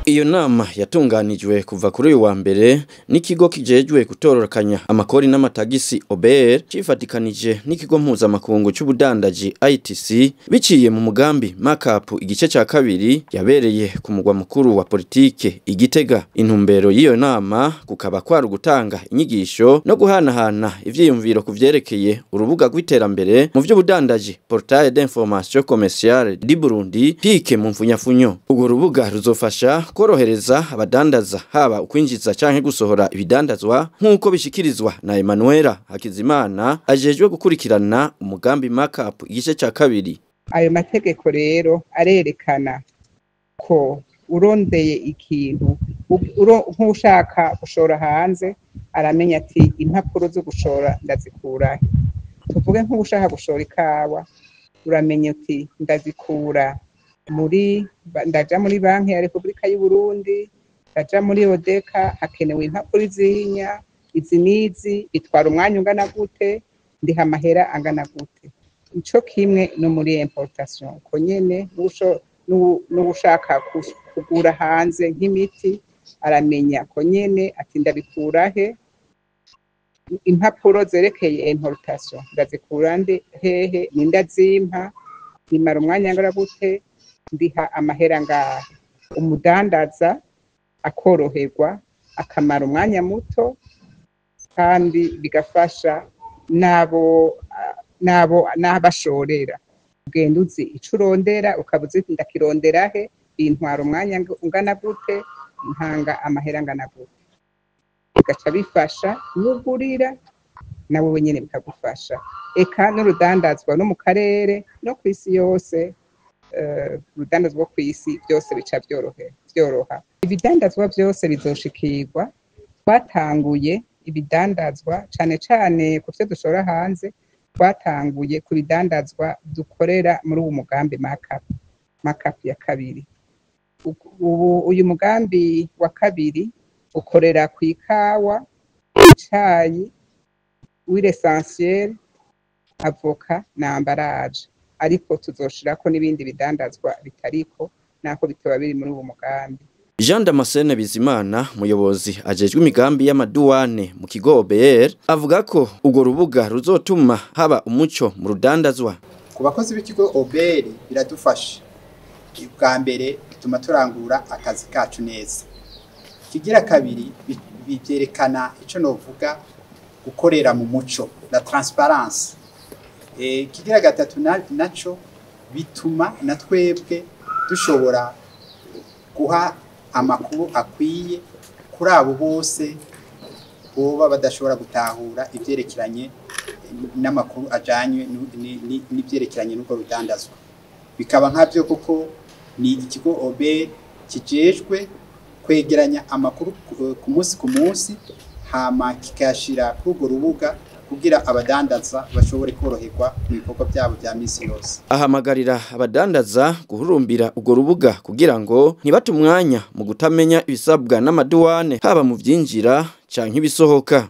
Iyo nama yatunganijwe kuva kuri uyu wa mbere n'ikigo kijejwe gutororokanya amakori n'amatagisi OBR cifatikanije n'ikigo mpuzamakungu c'ubudandaji ITC biciye mu mugambi markup igice ca kabiri yabereye ku mugwa mukuru wa politike Igitega. Intumbero y'iyo nama kukaba kwari gutanga inyigisho no guhanahana ivyiyumviro kuvyerekeye urubuga rw'iterambere mu vy'ubudandaji Portail d'information commerciale du Burundi PIC mu mfunyafunyo. Urwo rubuga ruzofasha korohereza abadandaza haba ukwinjiza canke gusohora ibidandazwa nk'uko bishikirizwa na Emmanuel Hakizimana ajejwe gukurikirana umugambi markup igice ca kabiri. Ayo mategeko rero arerekana ko urondeye ikintu nk'ushaka gushora hanze aramenya ati impapuro zo gushora ndazikura. Tuvuge nk'ushaka gushora ikawa uramenya ati ndazikura ndaja muri banki ya Republika y'u Burundi, ndaja muri Odeka, hakenewe impapuro izinya, izi nizi bitwara umwanya ungana gute, ndiha amahera angana gute. Ico kimwe no muri importation ko nyene n'ushaka kugura hanze nk'imiti aramenya ko nyene ati ndabikura he, impapuro zerekeye importation ndazikura hehe, nindazimpa, nimara umwanya angana gute, ndiha amahera ngahe. Umudandaza akoroherwa akamara umwanya muto kandi bigafasha n'abashorera. Ugenda uzi ico urondera ukabuze ndakirondera he, bintwara umwanya ungana gute, ntanga amahera angana gute. Bigaca bifasha n'ugurira nawe wenyene bikagufasha. Eka n'urudandazwa no mu karere no kw'isi yose, urudandazwa kw'isi byose bica byoroha. Ibidandazwa byose bizoshikirwa. Twatanguye ibidandazwa cane ku vyo dushora hanze, twatanguye ku bidandazwa dukorera muri uwo mugambi markup ya kabiri. Uyu mugambi wa kabiri ukorera ku ikawa, icayi, huile essentielle, avoka na ambalage. Ariko tuzoshirako n'ibindi bidandazwa bitariko nako bitoba biri muri uwo mugambi. Jean Damascene Bizimana, muyobozi ajejwe imigambi y'amaduwane mu kigo OBR, avuga ko urwo rubuga ruzotuma haba umuco mu rudandazwa. Ku bakozi b'ikigo OBR biradufasha. Bwa mbere bituma turangura akazi kacu neza. Kigira kabiri bivyerekana ico novuga gukorera mu muco, la transparence. Kigira gatatu naco bituma na twebwe dushobora guha amakuru akwiye kuri abo bose boba badashobora gutahura ivyerekeranye n'amakuru ajanywe n'ivyerekeranye n'uko rudandazwa. Bikaba nkavyo kuko ni ikigo OBR kijejwe kwegeranya amakuru ku munsi hama kikashira kuri urwo rubuga kugira abadandaza bashobore koroherwa mu bikorwa byabo bya misi yose. Ahamagarira abadandaza guhurumbira urwo rubuga kugira ngo ntibate umwanya mu gutamenya ibisabwa n'amaduwane haba mu vyinjira canke ibisohoka.